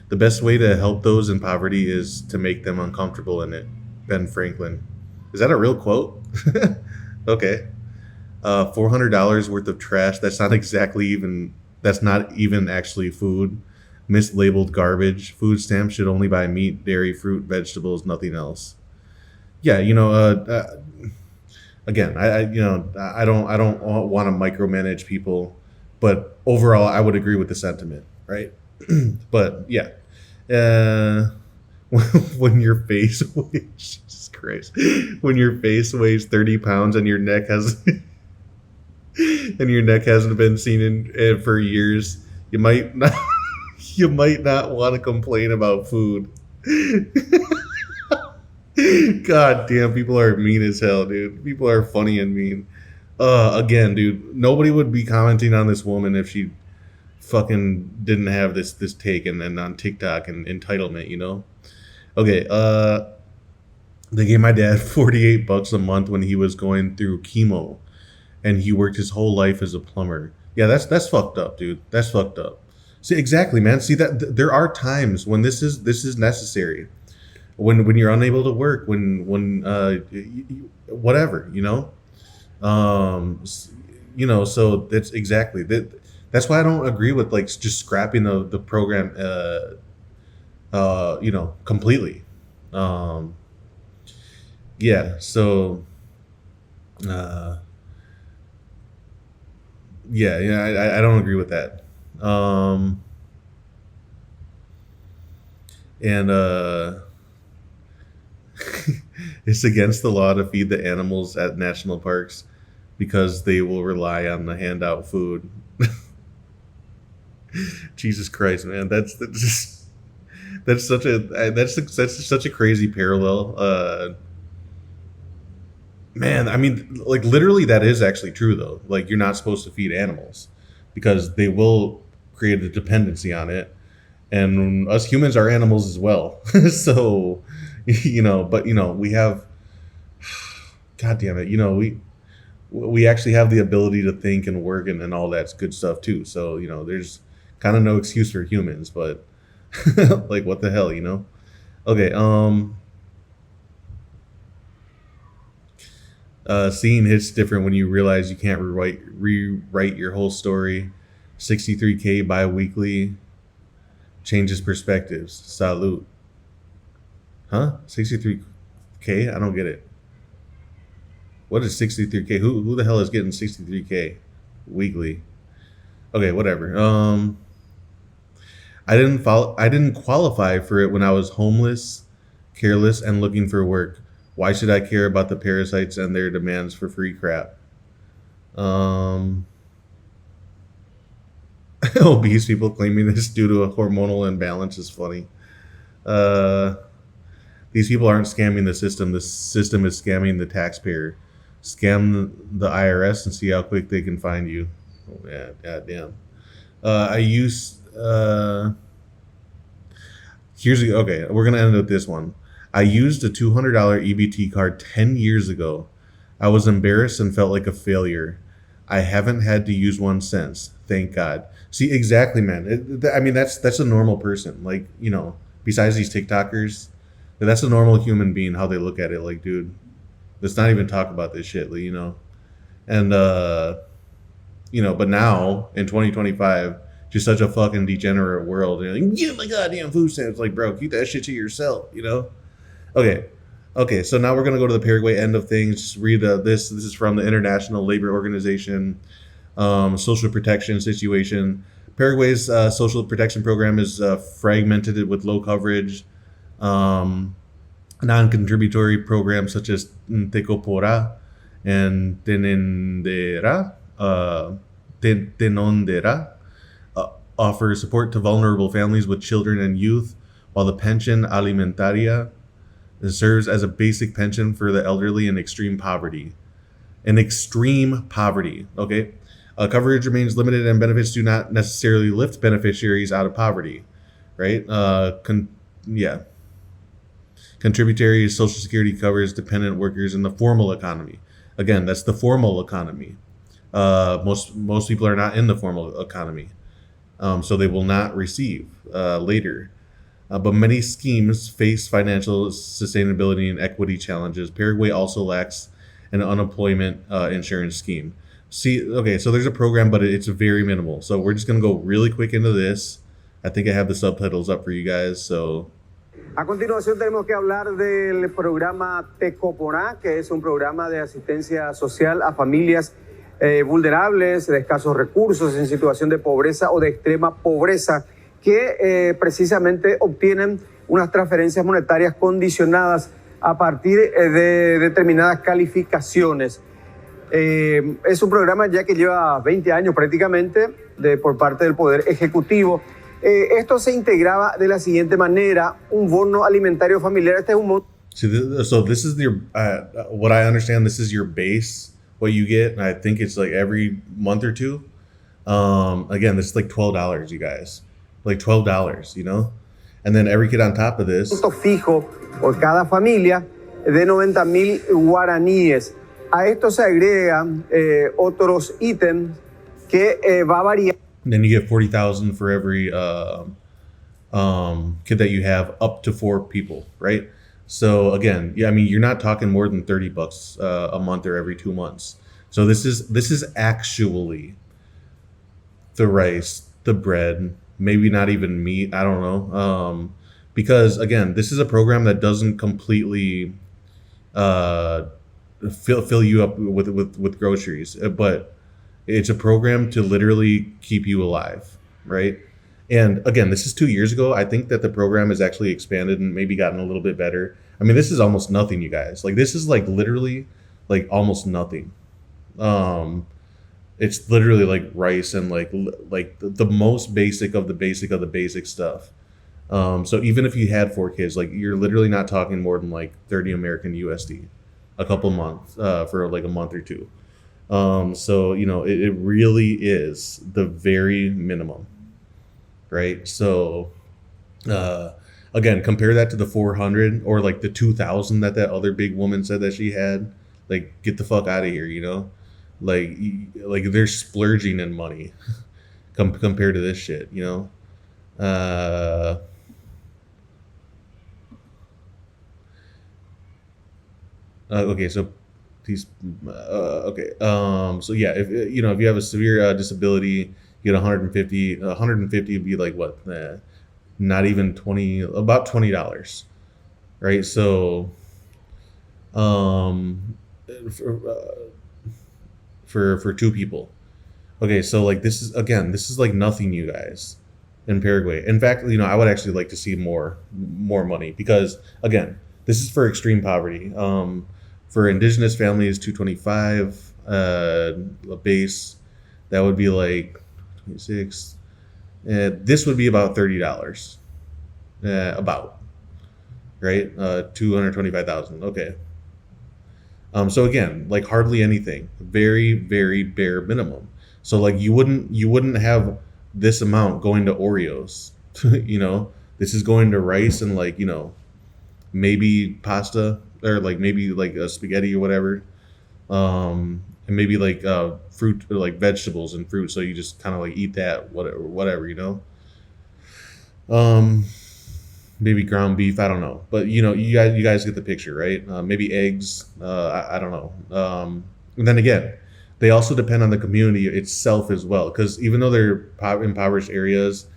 The best way to help those in poverty is to make them uncomfortable in it. Ben Franklin. Is that a real quote? Okay. $400 worth of trash. That's not even actually food. Mislabeled garbage. Food stamps should only buy meat, dairy, fruit, vegetables, nothing else. Yeah, again, I don't want to micromanage people, but overall, I would agree with the sentiment, right? But yeah, uh, when your face weighs, Jesus Christ, when your face weighs 30 pounds and your neck has and your neck hasn't been seen in for years, you might not you might not want to complain about food. God damn, people are mean as hell, dude. People are funny and mean. Again, dude, nobody would be commenting on this woman if she fucking didn't have this take and then on TikTok and entitlement, you know? Okay, they gave my dad $48 a month when he was going through chemo, and he worked his whole life as a plumber. Yeah, that's fucked up, dude. That's fucked up. See, exactly, man. See that there are times when this is necessary. When you're unable to work, when whatever, you know. You know, so that's exactly that. That's why I don't agree with like just scrapping the program, you know, completely. Yeah. So, yeah. I don't agree with that. And it's against the law to feed the animals at national parks because they will rely on the handout food. Jesus Christ, man, that's such a crazy parallel. Man, I mean, like literally, that is actually true though. Like, you're not supposed to feed animals because they will create a dependency on it, and us humans are animals as well. So, you know, but you know, we have, God damn it, you know, we actually have the ability to think and work and all that good stuff too. So, you know, there's kind of no excuse for humans, but like, what the hell, you know? Okay, seeing hits different when you realize you can't rewrite your whole story. 63K bi-weekly changes perspectives. Salute. Huh? 63K? I don't get it. What is 63K? Who the hell is getting 63K weekly? Okay, whatever. I didn't qualify for it when I was homeless, careless, and looking for work. Why should I care about the parasites and their demands for free crap? Obese people claiming this due to a hormonal imbalance is funny. These people aren't scamming the system. The system is scamming the taxpayer. Scam the IRS and see how quick they can find you. Oh, yeah, goddamn. Okay, we're gonna end with this one. I used a $200 EBT card 10 years ago. I was embarrassed and felt like a failure. I haven't had to use one since. Thank God. See, exactly, man. I mean, that's a normal person. Like, you know, besides these TikTokers, that's a normal human being, how they look at it. Like, dude, let's not even talk about this shit, you know? And, you know, but now, in 2025, just such a fucking degenerate world. You're like, give my goddamn food stamps. Like, bro, keep that shit to yourself, you know? Okay, so now we're going to go to the Paraguay end of things. Just read this. This is from the International Labor Organization social protection situation. Paraguay's social protection program is fragmented with low coverage, non-contributory programs such as Tecopora and Tenondera offer support to vulnerable families with children and youth, while the pension alimentaria serves as a basic pension for the elderly in extreme poverty. Okay? Coverage remains limited and benefits do not necessarily lift beneficiaries out of poverty, right? Contributory Social Security covers dependent workers in the formal economy. Again, that's the formal economy. Most people are not in the formal economy, so they will not receive later. But many schemes face financial sustainability and equity challenges. Paraguay also lacks an unemployment insurance scheme. See, okay, so there's a program, but it's very minimal. So we're just going to go really quick into this. I think I have the subtitles up for you guys, so... A continuación tenemos que hablar del programa Tecopora, que es un programa de asistencia social a familias vulnerables, de escasos recursos, en situación de pobreza o de extrema pobreza, que precisamente obtienen unas transferencias monetarias condicionadas a partir de determinadas calificaciones. Es un programa ya que lleva 20 años prácticamente por parte del Poder Ejecutivo. Esto se integraba de la siguiente manera: un bono alimentario familiar. Este es un bono. So this is your, what I understand, this is your base, what you get. I think it's like every month or two. Again, this is like $12, you guys. Like $12, you know? And then every kid on top of this. Monto fijo por cada familia de 90,000 guaraníes. A esto se agregan otros ítems que va a variar. Then you get 40,000 for every kid that you have, up to 4 people, right? So again, yeah, I mean, you're not talking more than $30 a month or every 2 months. So this is actually the rice, the bread, maybe not even meat. I don't know, because again, this is a program that doesn't completely fill you up with groceries, but it's a program to literally keep you alive, right? And again, this is 2 years ago. I think that the program has actually expanded and maybe gotten a little bit better. I mean, this is almost nothing, you guys. Like, this is like literally like almost nothing. It's literally like rice and like the most basic of the basic of the basic stuff. So even if you had 4 kids, like, you're literally not talking more than like 30 American USD a couple months for like a month or two. So, you know, it really is the very minimum, right? So, again, compare that to the 400 or like the 2,000 that other big woman said that she had. Like, get the fuck out of here, you know? Like they're splurging in money compared to this shit, you know? Okay, so these, okay. So yeah, if you know, if you have a severe disability, you get 150. 150 would be like what? Not even 20, about $20, right? So, for 2 people. Okay, so like this is like nothing, you guys, in Paraguay. In fact, you know, I would actually like to see more money, because again, this is for extreme poverty. For indigenous families, 225 a base, that would be like 26. This would be about $30, about, right? 225,000. Okay. So again, like hardly anything, very, very bare minimum. So like you wouldn't have this amount going to Oreos, you know. This is going to rice and, like, you know, maybe pasta, or like maybe like a spaghetti or whatever, and maybe like fruit, or like vegetables and fruit. So you just kind of like eat that, whatever, you know. Maybe ground beef, I don't know, but you know, you guys get the picture, right? Maybe eggs, I don't know. And then again, they also depend on the community itself as well, because even though they're impoverished areas,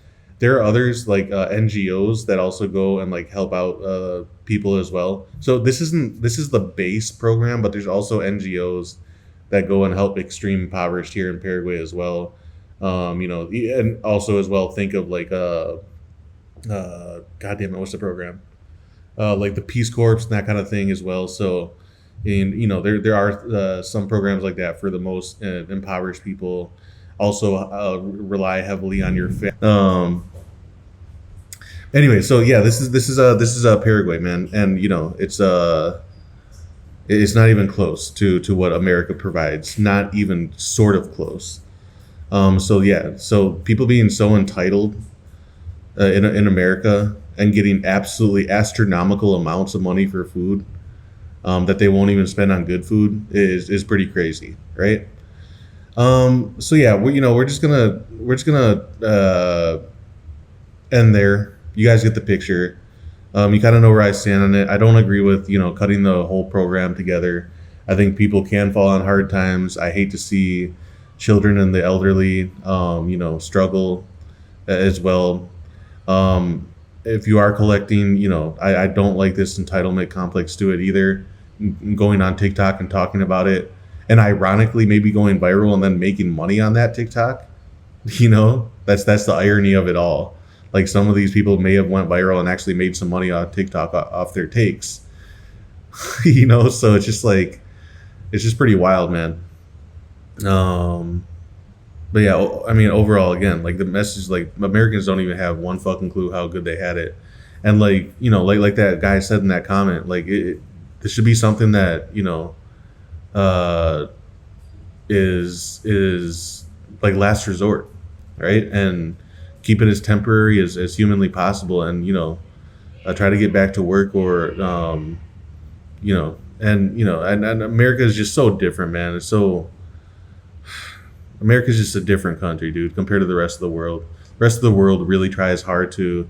there are others like NGOs that also go and like help out people as well. So this is the base program, but there's also NGOs that go and help extreme impoverished here in Paraguay as well. You know, and also as well, think of like God damn it, what's the program? Like the Peace Corps and that kind of thing as well. So, and you know, there are some programs like that for the most impoverished people. Also, rely heavily on your anyway, so yeah, this is Paraguay, man, and you know, it's not even close to what America provides, not even sort of close. So yeah, so people being so entitled in America and getting absolutely astronomical amounts of money for food that they won't even spend on good food is pretty crazy, right? So yeah, we're just gonna end there. You guys get the picture. You kind of know where I stand on it. I don't agree with, you know, cutting the whole program together. I think people can fall on hard times. I hate to see children and the elderly, you know, struggle as well. If you are collecting, you know, I don't like this entitlement complex to it either. Going on TikTok and talking about it and ironically maybe going viral and then making money on that TikTok. That's the irony of it all. Like, some of these people may have went viral and actually made some money on TikTok off their takes. So it's just like, it's just pretty wild, man. But yeah, I mean, overall, again, like, the message, like, Americans don't even have one fucking clue how good they had it. And like, like that guy said in that comment, like, this should be something that, is like last resort, right? And keep it as temporary as humanly possible, and try to get back to work, or and America is just so different, man. America's just a different country, dude, compared to the rest of the world. The rest of the world really tries hard to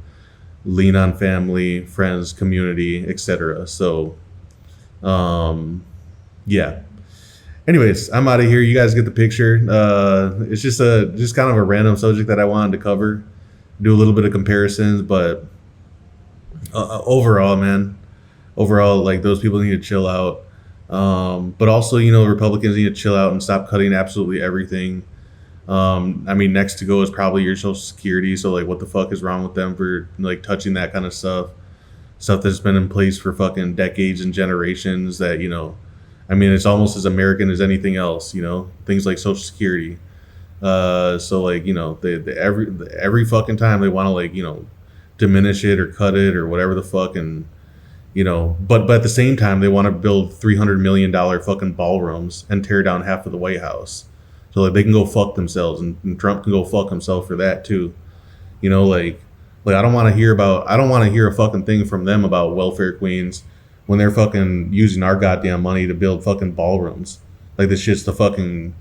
lean on family, friends, community, etc. So yeah. Anyways, I'm out of here. You guys get the picture. It's just kind of a random subject that I wanted to cover, do a little bit of comparisons, but overall, like, those people need to chill out. But also, Republicans need to chill out and stop cutting absolutely everything. I mean, next to go is probably your Social Security. So, like, what the fuck is wrong with them for, like, touching that kind of stuff that's been in place for fucking decades and generations, that, I mean, it's almost as American as anything else, things like Social Security. So, like, they every fucking time they want to, like, diminish it or cut it or whatever the fuck. And, but at the same time, they want to build $300 million fucking ballrooms and tear down half of the White House. So, like, they can go fuck themselves, and Trump can go fuck himself for that too. Like, I don't want to hear a fucking thing from them about welfare queens when they're fucking using our goddamn money to build fucking ballrooms. Like, this shit's the fucking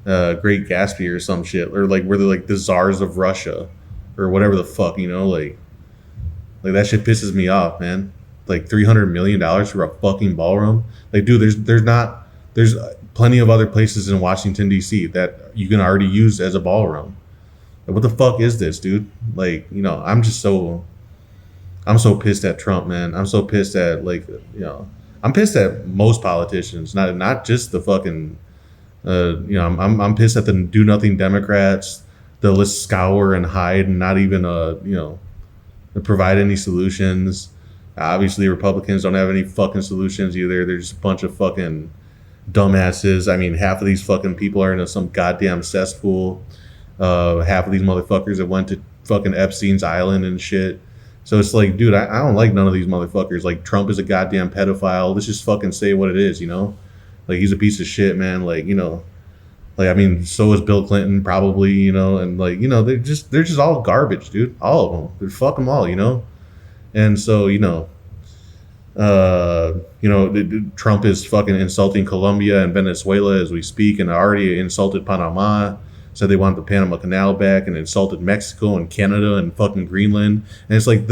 Great Gatsby or some shit, or like where they're like the czars of Russia or whatever the fuck, like that shit pisses me off, man. Like, $300 million for a fucking ballroom. Like, dude, there's plenty of other places in Washington D.C. that you can already use as a ballroom. Like, what the fuck is this, dude? Like, I'm so pissed at Trump, man. I'm so pissed at, like, I'm pissed at most politicians, not just the fucking, I'm pissed at the do nothing Democrats, the list scour and hide and not even, provide any solutions. Obviously, Republicans don't have any fucking solutions either. They're just a bunch of fucking dumbasses. I mean, half of these fucking people are in some goddamn cesspool. Half of these motherfuckers that went to fucking Epstein's Island and shit. So it's like, dude, I don't like none of these motherfuckers. Like, Trump is a goddamn pedophile. Let's just fucking say what it is, Like, he's a piece of shit, man. Like, like, I mean, so is Bill Clinton, probably, and like, they're just all garbage, dude. All of them. They're fuck them all, And so, Trump is fucking insulting Colombia and Venezuela as we speak, and already insulted Panama. Said they want the Panama Canal back, and insulted Mexico and Canada and fucking Greenland. And it's like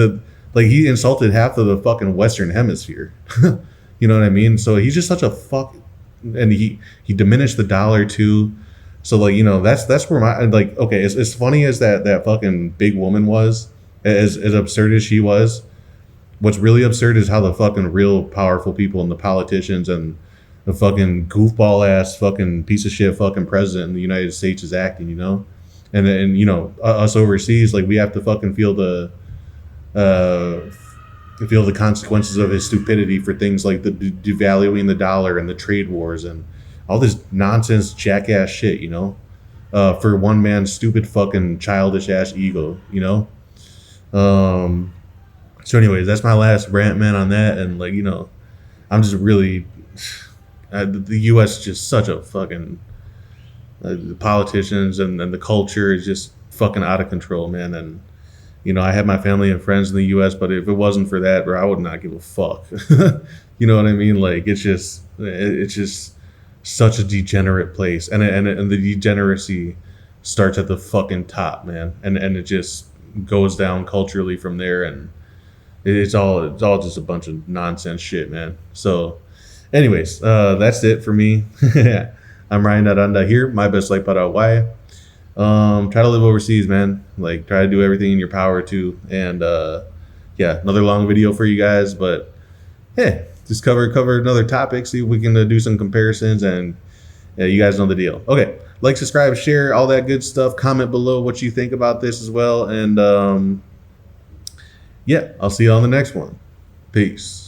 he insulted half of the fucking Western Hemisphere. You know what I mean? So he's just such a fuck, and he diminished the dollar too. So, like, that's where my, like, okay, as funny as that fucking big woman was, as absurd as she was, what's really absurd is how the fucking real powerful people and the politicians and the fucking goofball ass fucking piece of shit fucking president in the United States is acting, and us overseas, like, we have to fucking feel the consequences of his stupidity for things like the devaluing the dollar and the trade wars and all this nonsense jackass shit, for one man's stupid fucking childish ass ego, So anyways, that's my last rant, man, on that. And, like, I'm just really, the U.S. is just such a fucking, the politicians and the culture is just fucking out of control, man. And, I have my family and friends in the U.S., but if it wasn't for that, bro, I would not give a fuck. You know what I mean? Like, it's just such a degenerate place. And the degeneracy starts at the fucking top, man. And it just goes down culturally from there. And it's all just a bunch of nonsense shit, man. So, anyways, that's it for me. I'm Ryan Aranda here, my best life Paraguay. Try to live overseas, man. Like, try to do everything in your power to. And yeah, another long video for you guys, but hey, just cover another topic. See if we can do some comparisons and Yeah, you guys know the deal. Okay, like, subscribe, share, all that good stuff. Comment below what you think about this as well. And yeah, I'll see you on the next one. Peace.